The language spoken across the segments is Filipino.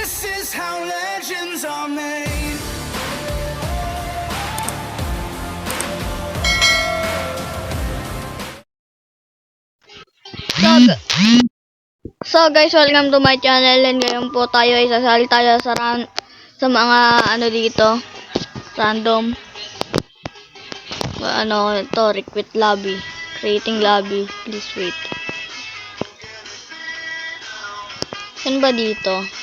This is how legends are made. So guys, welcome to my channel, and ngayon po tayo ay sasali tayo sa mga ano dito, random ito, recruit lobby, creating lobby. Please wait. Saan ba dito?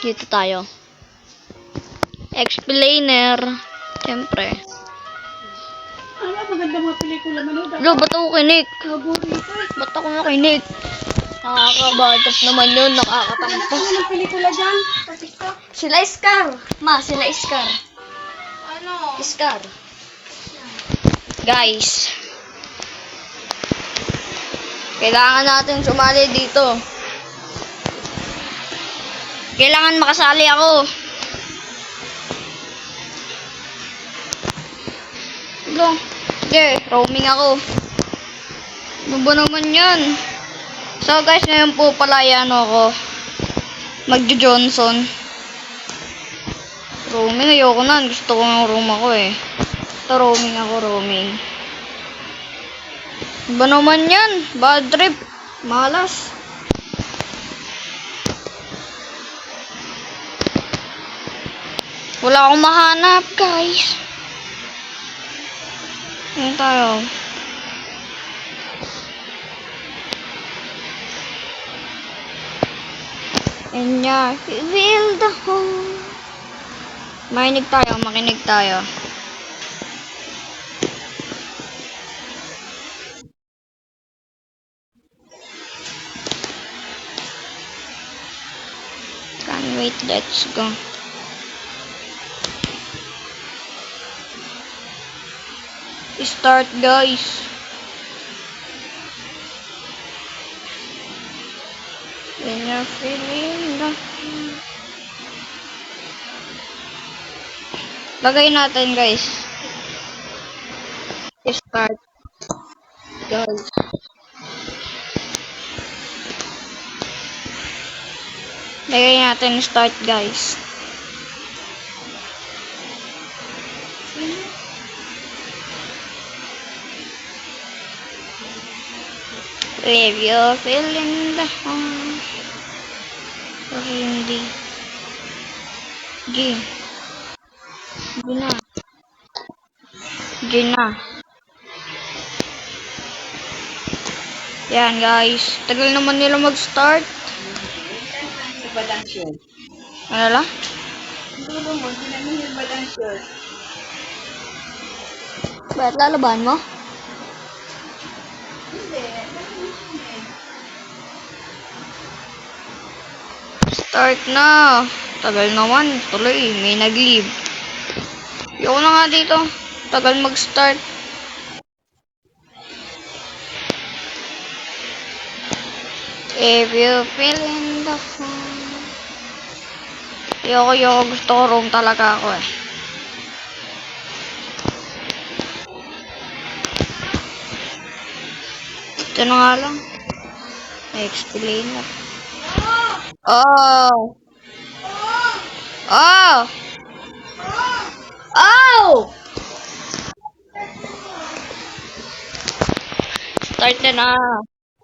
Dito tayo. Explainer. Siyempre. Ano, maganda mga pelikula manood. Ba't ako kinik? Paborito. Ba't ako makinig? Nakakabatap naman yun, nakakatampo. Ano ng pelikula dyan? Sa TikTok? Sila Iskar. Sila Iskar. Ano? Iskar. Guys. Kailangan natin sumali dito. Kailangan makasali ako. Okay, roaming ako. Ano ba naman yan? So guys, ngayon po pala yan ako. Magjo-Johnson. Roaming, ayoko na. Gusto ko ng room ako eh. Ito, roaming ako, roaming. Ano ba naman yan? Bad trip. Malas. Wala akong mahanap, guys. Ano tayo? And yeah, feel the home. Makinig tayo, makinig tayo. Can't wait, let's go. Start, guys. When you're feeling the... Lagay natin, guys. Start, guys. Lagay natin start, guys. If you're feeling the home. Or hindi. G. G na. G na. Yan guys. Tagal naman nila mag-start. Sa Badansyon. Ano la? Dulo mo, sinamin yung Badansyon. Ba't lalaban mo? Hindi. Start na. Tagal naman. Tuloy. May nag-leave. Ayoko na nga dito. Tagal mag-start. If you feel in the phone. Ayoko. Gusto ko room talaga ako eh. Ito na nga lang. Explainer. Oh! Oh! Oh! Start na.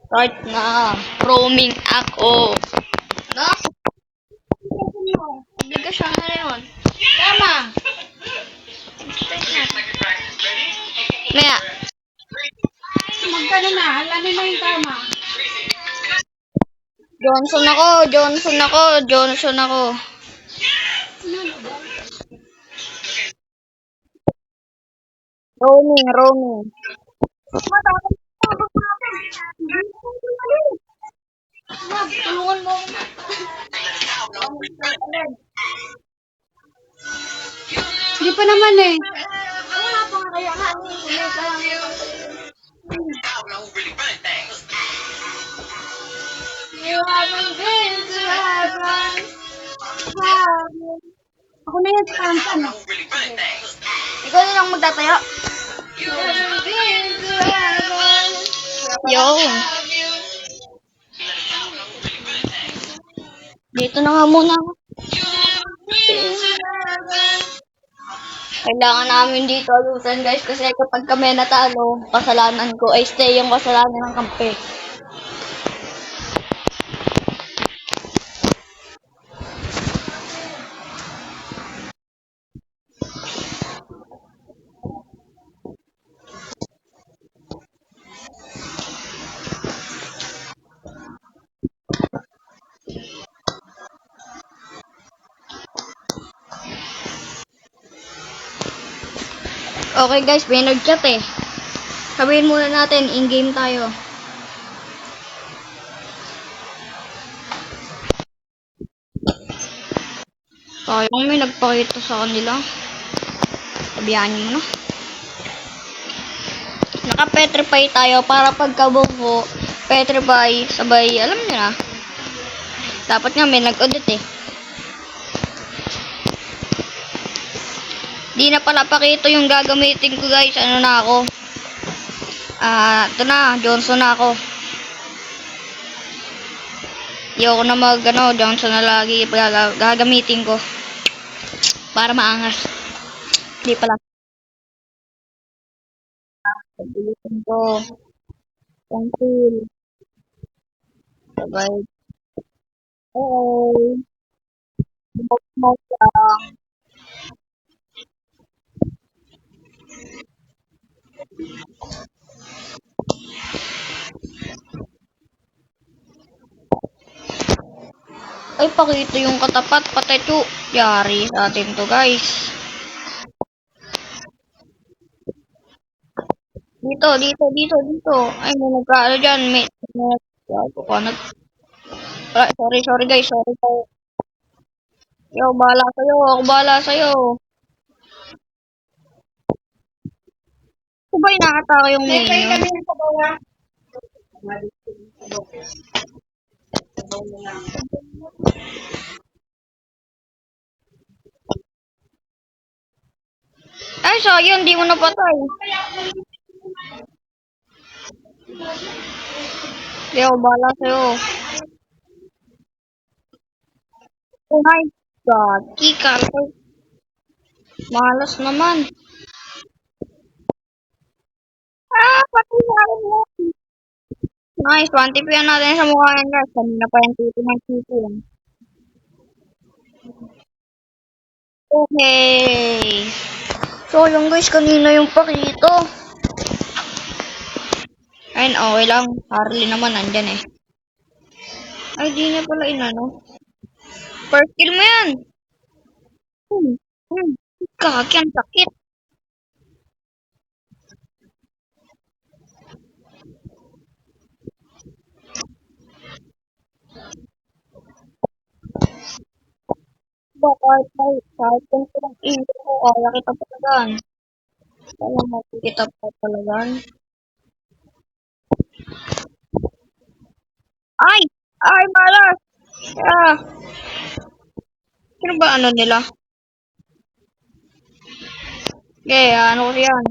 Start na. Roaming ako. No? Hindi ka siya na yun. Tama! Start na. Maya. Magkano na? Alano na yung tama? Johnson ako. Roaming. Tulungan mo. Hindi pa naman eh. Wala pa nga kaya nga. You haven't been to heaven. Ako na yan sa kansan. Ikaw na lang magtatayo. You haven't been to heaven. Yo. Dito na nga muna ako. Kailangan namin dito ayusin guys kasi kapag kami natalo, kasalanan ko ay stay yung kasalanan ng kampe. Okay guys, may nag-chat eh. Sabihin muna natin, in-game tayo. Sayang may nagpakita sa kanila. Sabihan nyo na. Naka-petrify tayo para pagkabuko, petrify, sabay, alam nyo na. Dapat nga may nag-audit eh. Di na pala pakito yung gagamitin ko guys. Ano na ako? Ito na, Johnson na ako. Di ako na Johnson na lagi gagamitin ko. Para maangas. Di pala. Pagbilitin ko. Pencil. Sabay. Okay. Smoke lang. Ay, pakito yung katapat, patetu. Yari sa atin to, guys. Dito. Ay, may nagkaano dyan. Sorry, guys. Sorry po. Yo, bahala sa'yo. Ako bahala sa'yo. Ako ba yung nakataka yung menu? Ay, sayang. Di mo napatay. Yo, bahala sa'yo. Oh my God. Kika. Malas naman. Pati mo. Nice. 1 TP yan natin sa mukha yan, guys. Kanina pa yung TP ng TP yan. Okay. So, yung guys, kanina yung pakito. Ayun, okay lang. Harley naman, nandyan eh. Ay, di na pala inano. First kill mo yan. Kaki, ang sakit. Kahit kung silang intro ko, kaya kita palagan. Kaya makikita pa palagan. Ay! Ay, malas! Sino ba ano nila? Okay, ano ko yan?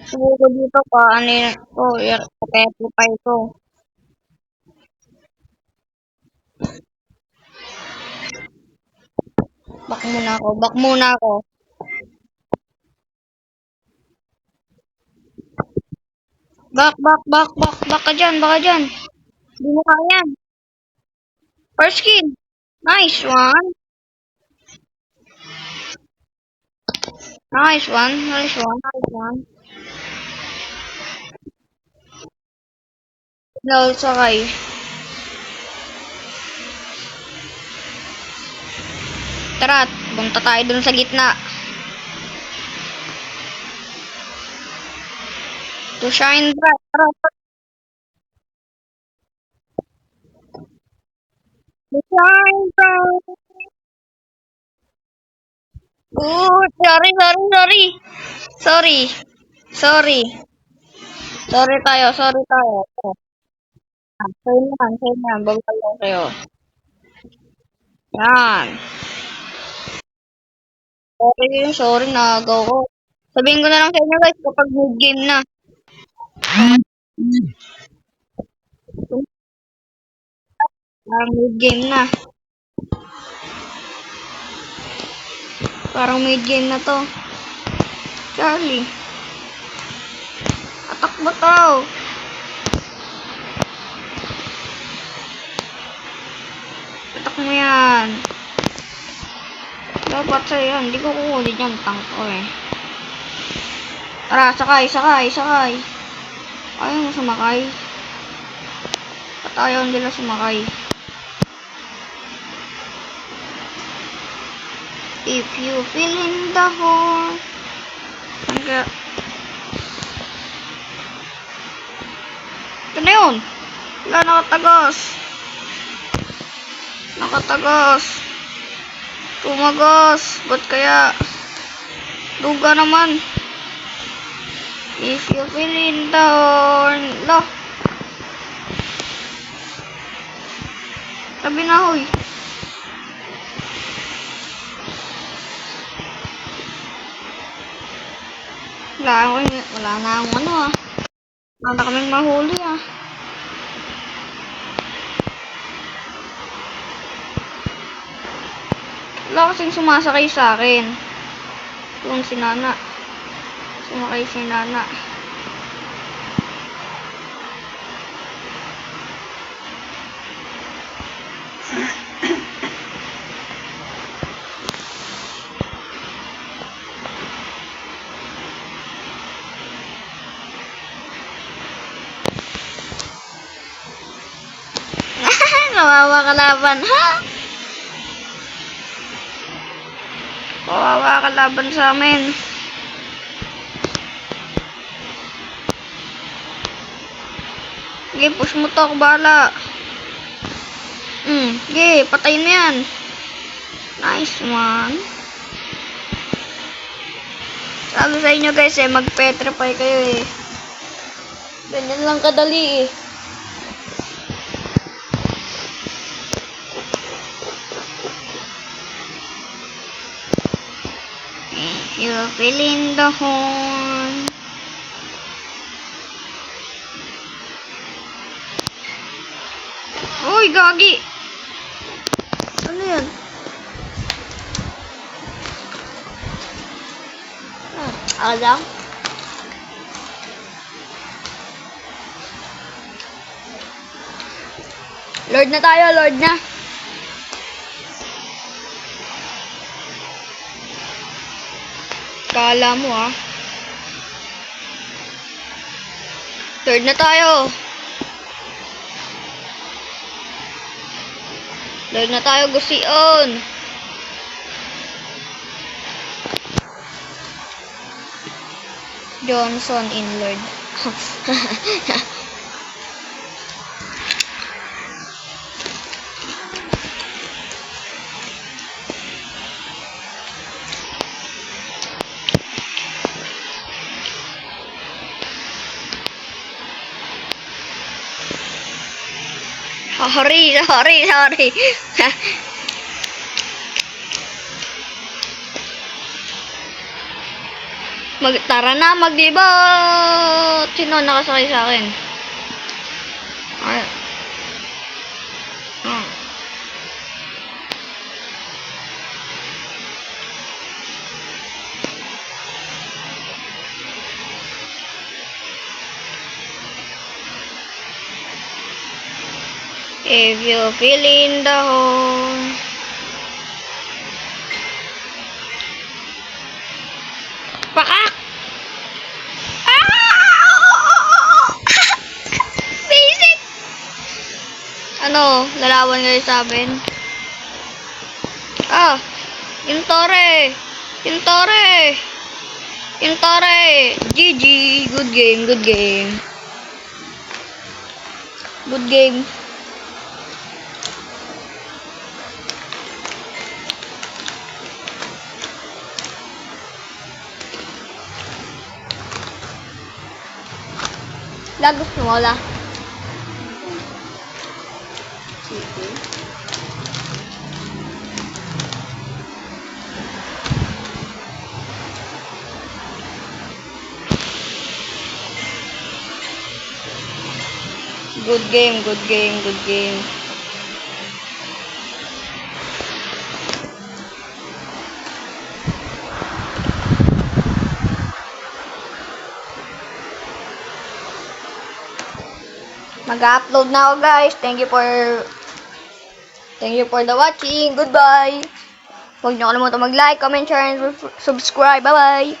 Siguro dito pa, ano yun? Kapeto pa ito. Back muna ako. Back ka dyan. Hindi mo kaya. First kill. Nice one. No, sakay. Tara, punta tayo dun sa gitna. To shine bright. Tara. To shine bright. Oh, sorry. Sorry tayo. Sa'yo na yan. Babal lang sa'yo. Yan. Sorry, nagaw ko. Sabihin ko na lang sa inyo guys kapag mid-game na. Parang mid-game na. Parang mid-game na to. Charlie. Atak mo to. Atak mo yan. Dapat sa'yo yan. Hindi ko kukunin yan. Tank ko eh. Tara, sakay. Ayaw mo sumakay. Ba't ayaw nila sumakay? If you feel in the hole. Hangga. Ito na yun. Wala, nakatagos. Tumagos. Ba't kaya? Duga naman. If you feel in the horn. Lah. Sabi na, hoy. Wala na akong ano ah. Wala na kaming mahuli ah. Wala kasing sumasakay sa akin. Yung si Nana. Sumakay si Nana. Kawawa kalaban, ha? Kawawa kalaban sa amin. Sige, push mo to, ako bahala. Sige, patayin mo yan. Nice one. Sabi sa inyo guys eh, mag-petrify kayo eh. Ganyan lang kadali eh. You feel in the horn. Uy, gagi! Ano yan? Alam? Lord na tayo, Lord na. Kala mo ah. Third na tayo. Lord na tayo, gusion. Johnson in Lord. Sorry. Tara na, maglibot! Sino nakasakay sa akin? Ay. If you feel in the hole. Pakak! Basic! Ano? Lalawan kayo sa amin? Ah! Yung tore! GG! Good game. Lagos mo wala. Good game. Mag-upload na ako guys. Thank you for the watching. Goodbye. Huwag niyo kalimutan mag-like, comment, share, and subscribe. Bye-bye.